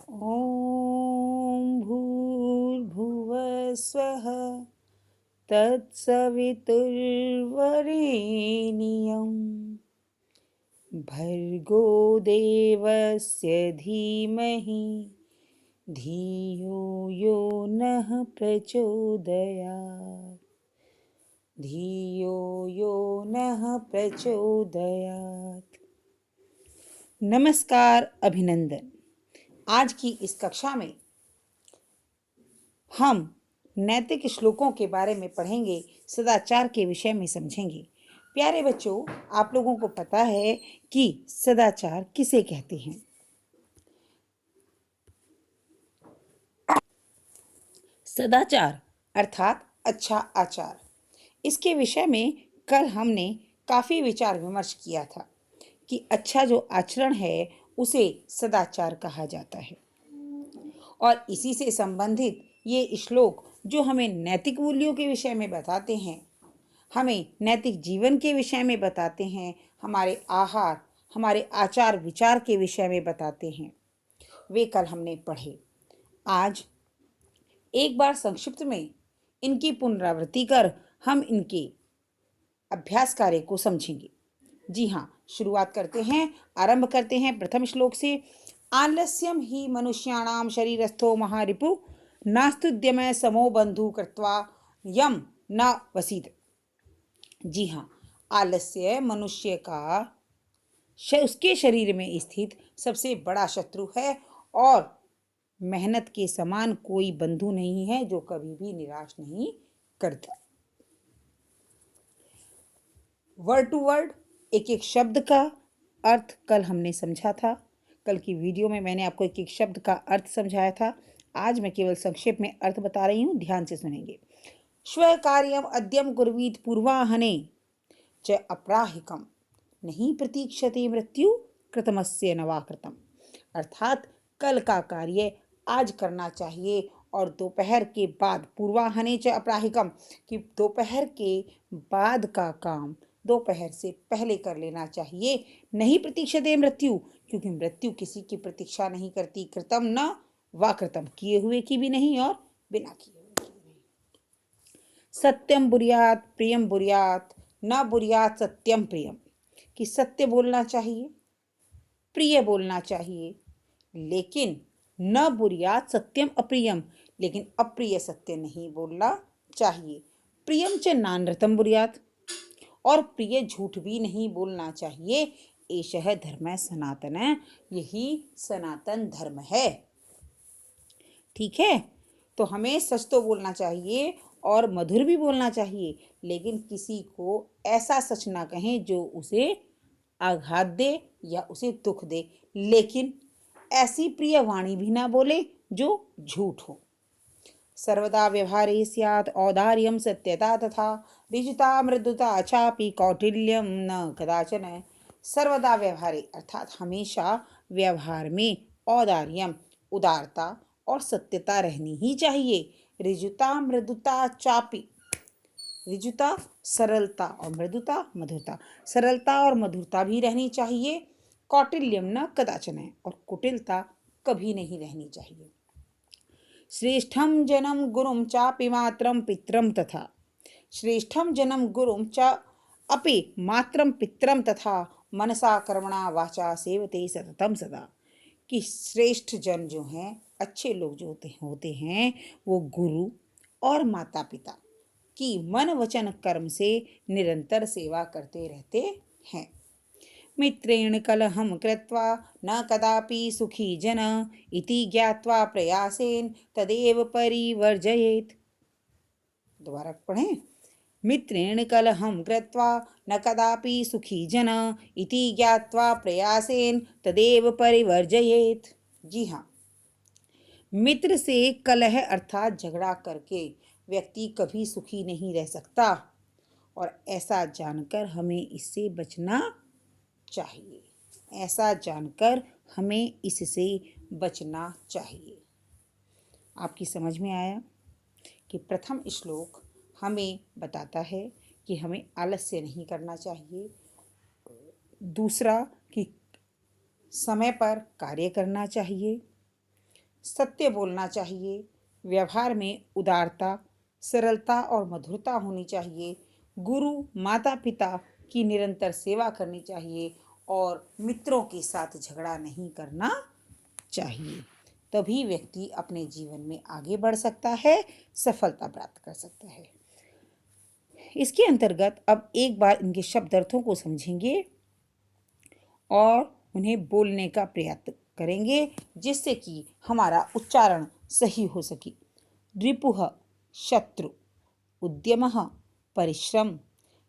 ॐ भूर्भुवः स्वः तत्सवितुर्वरेण्यं भर्गो देवस्य धीमहि धियो यो नः प्रचोदयात्। धियो यो नः प्रचोदयात्। नमस्कार, अभिनंदन। आज की इस कक्षा में हम नैतिक श्लोकों के बारे में पढ़ेंगे, सदाचार के विषय में समझेंगे। प्यारे बच्चों, आप लोगों को पता है कि सदाचार किसे कहते हैं। सदाचार अर्थात अच्छा आचार। इसके विषय में कल हमने काफी विचार विमर्श किया था कि अच्छा जो आचरण है उसे सदाचार कहा जाता है। और इसी से संबंधित ये श्लोक जो हमें नैतिक मूल्यों के विषय में बताते हैं, हमें नैतिक जीवन के विषय में बताते हैं, हमारे आहार, हमारे आचार विचार के विषय में बताते हैं, वे कल हमने पढ़े। आज एक बार संक्षिप्त में इनकी पुनरावृत्ति कर हम इनके अभ्यास कार्य को समझेंगे। जी हाँ, शुरुआत करते हैं, आरंभ करते हैं प्रथम श्लोक से। आलस्यम ही मनुष्याणाम शरीरस्थो महारिपु नास्तुद्यमय समो बंधु कृत्वा यम न वसीत। जी हाँ, आलस्य मनुष्य का उसके शरीर में स्थित सबसे बड़ा शत्रु है और मेहनत के समान कोई बंधु नहीं है जो कभी भी निराश नहीं करता। वर्ड टू वर्ड एक एक शब्द का अर्थ कल हमने समझा था। कल की वीडियो में मैंने आपको एक एक शब्द का अर्थ समझाया था। आज मैं केवल संक्षेप में अर्थ बता रही हूँ, ध्यान से सुनेंगे। श्व कार्यम अद्यम कुर्वीत पूर्वाहने च अपराहिकम नहीं प्रतीक्षते मृत्यु कृतमस्य नवा कृतम। अर्थात कल का कार्य आज करना चाहिए और दोपहर के बाद, पूर्वाहने च अपराहिकम, कि दोपहर के बाद का काम दोपहर से पहले कर लेना चाहिए। नहीं प्रतीक्षते मृत्यु, क्योंकि मृत्यु किसी की प्रतीक्षा नहीं करती। कृतम न वा कृतम, किए हुए की भी नहीं और बिना किए हुए की भी नहीं। सत्यम बुर्यात प्रियम बुर्यात न बुर्यात सत्यम प्रियम, कि सत्य बोलना चाहिए, प्रिय बोलना चाहिए, लेकिन न बुर्यात सत्यम अप्रियम, लेकिन अप्रिय सत्य नहीं बोलना चाहिए। प्रियम च नानृतम बुर्यात, और प्रिय झूठ भी नहीं बोलना चाहिए। एषः धर्म सनातन, यही सनातन धर्म है। ठीक है, तो हमें सच तो बोलना चाहिए और मधुर भी बोलना चाहिए, लेकिन किसी को ऐसा सच ना कहें जो उसे आघात दे या उसे दुख दे, लेकिन ऐसी प्रिय वाणी भी ना बोले जो झूठ हो। सर्वदा व्यवहारे स्यात् औदार्यं सत्यता तथा ऋजुता मृदुता चापि कौटिल्यम न कदाचन। सर्वदा व्यवहारे अर्थात हमेशा व्यवहार में औदार्यम उदारता और सत्यता रहनी ही चाहिए। ऋजुता मृदुता चापि, ऋजुता सरलता और मृदुता मधुरता, सरलता और मधुरता भी रहनी चाहिए। कौटिल्यम न कदाचन, और कुटिलता कभी नहीं रहनी चाहिए। श्रेष्ठम जनम गुरुम चापि मात्रम पित्रम तथा, श्रेष्ठम जनम गुरुम च अपि मात्रम पित्रम तथा मनसा कर्मणा वाचा सेवते सततम सदा, कि श्रेष्ठ जन जो हैं, अच्छे लोग जो होते हैं वो गुरु और माता पिता की मन वचन कर्म से निरंतर सेवा करते रहते हैं। मित्रेण कलहं कृत्वा न कदापि सुखी जन इति ज्ञात्वा प्रयासेन तदेव परिवर्जयेत्। दोबारा पढ़ें। मित्रेण कलहं कृत्वा न कदापि सुखी जन इति ज्ञात्वा प्रयासेन तदेव परिवर्जयेत्। जी हाँ, मित्र से कलह अर्थात झगड़ा करके व्यक्ति कभी सुखी नहीं रह सकता, और ऐसा जानकर हमें इससे बचना चाहिए। ऐसा जानकर हमें इससे बचना चाहिए। आपकी समझ में आया कि प्रथम श्लोक हमें बताता है कि हमें आलस्य नहीं करना चाहिए। दूसरा कि समय पर कार्य करना चाहिए। सत्य बोलना चाहिए, व्यवहार में उदारता, सरलता और मधुरता होनी चाहिए, गुरु माता पिता की निरंतर सेवा करनी चाहिए और मित्रों के साथ झगड़ा नहीं करना चाहिए। तभी व्यक्ति अपने जीवन में आगे बढ़ सकता है, सफलता प्राप्त कर सकता है। इसके अंतर्गत अब एक बार इनके शब्द अर्थों को समझेंगे और उन्हें बोलने का प्रयत्न करेंगे, जिससे कि हमारा उच्चारण सही हो सके। रिपुः शत्रु, उद्यमः परिश्रम,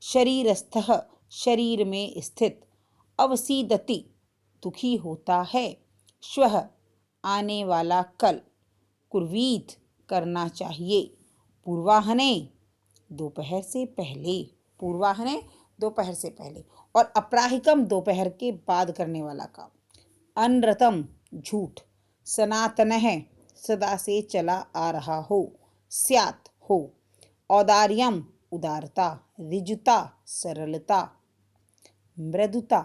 शरीरस्थः शरीर में स्थित, अवसीदति दुखी होता है, श्वः आने वाला कल, कुर्वीत करना चाहिए, पूर्वाह्ने दोपहर से पहले, पूर्वाह्ने दोपहर से पहले, और अपराहिकम दोपहर के बाद करने वाला काम, अनरतम झूठ, सनातनः सदा से चला आ रहा हो, स्यात् हो, औदार्यम उदारता, ऋजुता सरलता, मृदुता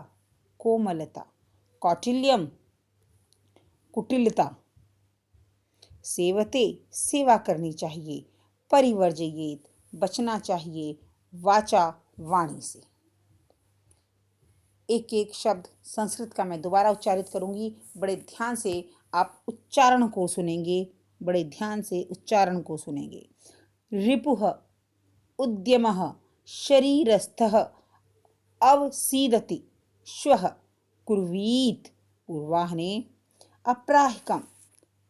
कोमलता, कौटिल्यम कुटिलता, सेवते सेवा करनी चाहिए, परिवर्जयेत बचना चाहिए, वाचा वाणी से। एक एक शब्द संस्कृत का मैं दोबारा उच्चारित करूंगी, बड़े ध्यान से आप उच्चारण को सुनेंगे, बड़े ध्यान से उच्चारण को सुनेंगे। रिपुः उद्यमः शरीरस्थः अवसीदति, श्वः कुर्वीत पूर्वाह्ने, अपराहिकम्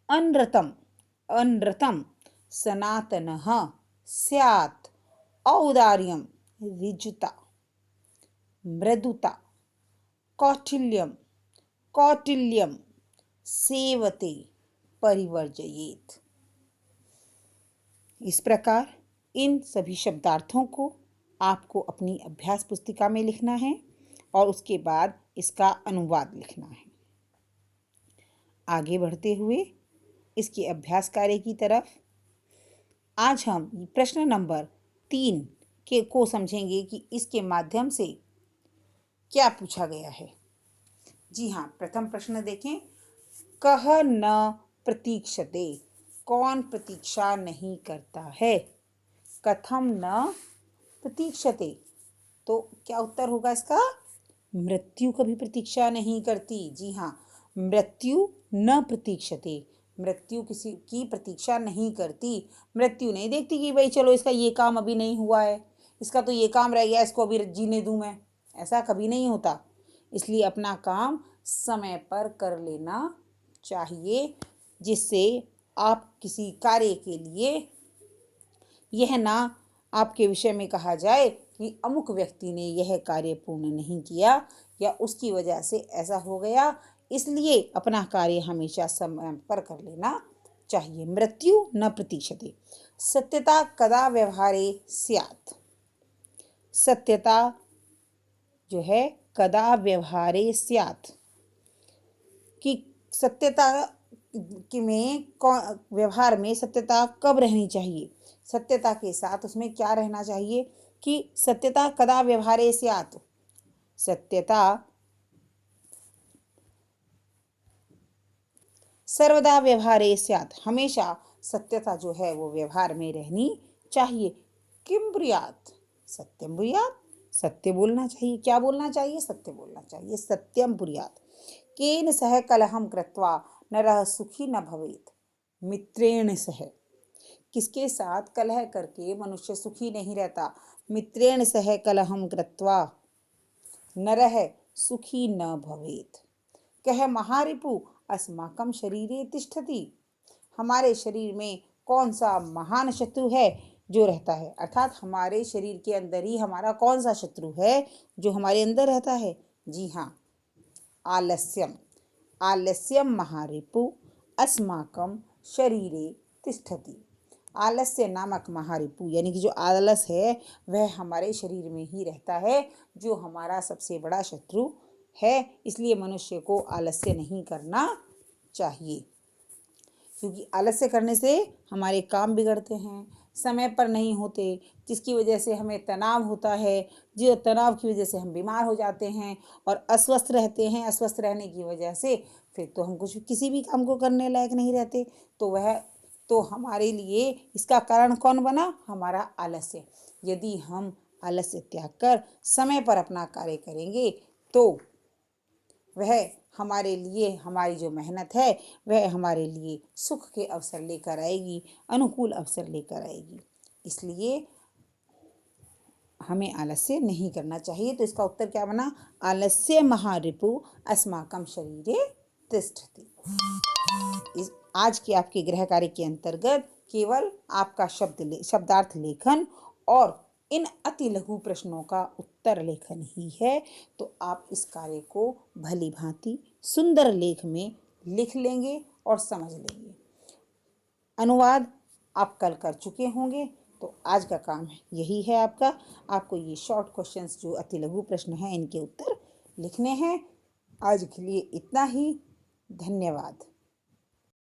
अनृतम् अनृतं, सनातनः स्यात्, औदार्यं ऋजुता, मृदुता कौटिल्यम कौटिल्यम, सेवते परिवर्जयेत। इस प्रकार इन सभी शब्दार्थों को आपको अपनी अभ्यास पुस्तिका में लिखना है और उसके बाद इसका अनुवाद लिखना है। आगे बढ़ते हुए इसके अभ्यास कार्य की तरफ आज हम प्रश्न नंबर 3 के को समझेंगे कि इसके माध्यम से क्या पूछा गया है। जी हाँ, प्रथम प्रश्न देखें। कह न प्रतीक्षते, कौन प्रतीक्षा नहीं करता है। कथम न प्रतीक्षते, तो क्या उत्तर होगा इसका। मृत्यु कभी प्रतीक्षा नहीं करती। जी हाँ, मृत्यु न प्रतीक्षते, मृत्यु किसी की प्रतीक्षा नहीं करती। मृत्यु नहीं देखती कि भाई चलो इसका ये काम अभी नहीं हुआ है, इसका तो ये काम रह गया, इसको अभी जीने दूं मैं, ऐसा कभी नहीं होता। इसलिए अपना काम समय पर कर लेना चाहिए, जिससे आप किसी कार्य के लिए यह ना आपके विषय में कहा जाए कि अमुक व्यक्ति ने यह कार्य पूर्ण नहीं किया या उसकी वजह से ऐसा हो गया, इसलिए अपना कार्य हमेशा समय पर कर लेना चाहिए। मृत्यु न प्रतीक्षते। सत्यता कदा व्यवहारे स्यात्, सत्यता जो है कदा व्यवहारे स्यात्, कि सत्यता में व्यवहार में सत्यता कब रहनी चाहिए, सत्यता के साथ उसमें क्या रहना चाहिए कि सत्यता कदा व्यवहारे स्यात्, सत्यता सर्वदा व्यवहारे स्यात्, हमेशा सत्यता जो है वो व्यवहार में रहनी चाहिए। किम ब्रूयात्, सत्यम ब्रूयात्, सत्य बोलना चाहिए। क्या बोलना चाहिए, सत्य बोलना चाहिए। सत्यम ब्रूयात्। केन सह कलहम कृत्वा नरः सुखी न भवेत्, मित्रेण सह, किसके साथ कलह करके मनुष्य सुखी नहीं रहता। मित्रेण सह कलहम कृत्वा नरः सुखी न भवेत्। कह महारिपु अस्माकं शरीरे तिष्ठति, हमारे शरीर में कौन सा महान शत्रु है जो रहता है, अर्थात हमारे शरीर के अंदर ही हमारा कौन सा शत्रु है जो हमारे अंदर रहता है। जी हाँ, आलस्यम, आलस्यम महारिपु अस्माकं शरीरे तिष्ठति। आलस्य नामक महारिपु यानी कि जो आलस है वह हमारे शरीर में ही रहता है, जो हमारा सबसे बड़ा शत्रु है। इसलिए मनुष्य को आलस्य नहीं करना चाहिए, क्योंकि आलस्य करने से हमारे काम बिगड़ते हैं, समय पर नहीं होते, जिसकी वजह से हमें तनाव होता है, जो तनाव की वजह से हम बीमार हो जाते हैं और अस्वस्थ रहते हैं। अस्वस्थ रहने की वजह से फिर तो हम कुछ किसी भी काम को करने लायक नहीं रहते। तो हमारे लिए इसका कारण कौन बना? हमारा आलस्य। यदि हम आलस्य त्याग कर समय पर अपना कार्य करेंगे तो वह हमारे लिए, हमारी जो मेहनत है वह हमारे लिए सुख के अवसर लेकर आएगी, अनुकूल अवसर लेकर आएगी। इसलिए हमें आलस्य नहीं करना चाहिए। तो इसका उत्तर क्या बना? आलस्य महारिपु अस्माकं शरीरे तिष्ठति। आज के आपके गृह कार्य के अंतर्गत केवल आपका शब्दार्थ लेखन और इन अति लघु प्रश्नों का उत्तर लेखन ही है। तो आप इस कार्य को भली भांति सुंदर लेख में लिख लेंगे और समझ लेंगे। अनुवाद आप कल कर चुके होंगे। तो आज का काम यही है आपको ये शॉर्ट क्वेश्चंस जो अति लघु प्रश्न हैं इनके उत्तर लिखने हैं। आज के लिए इतना ही। धन्यवाद।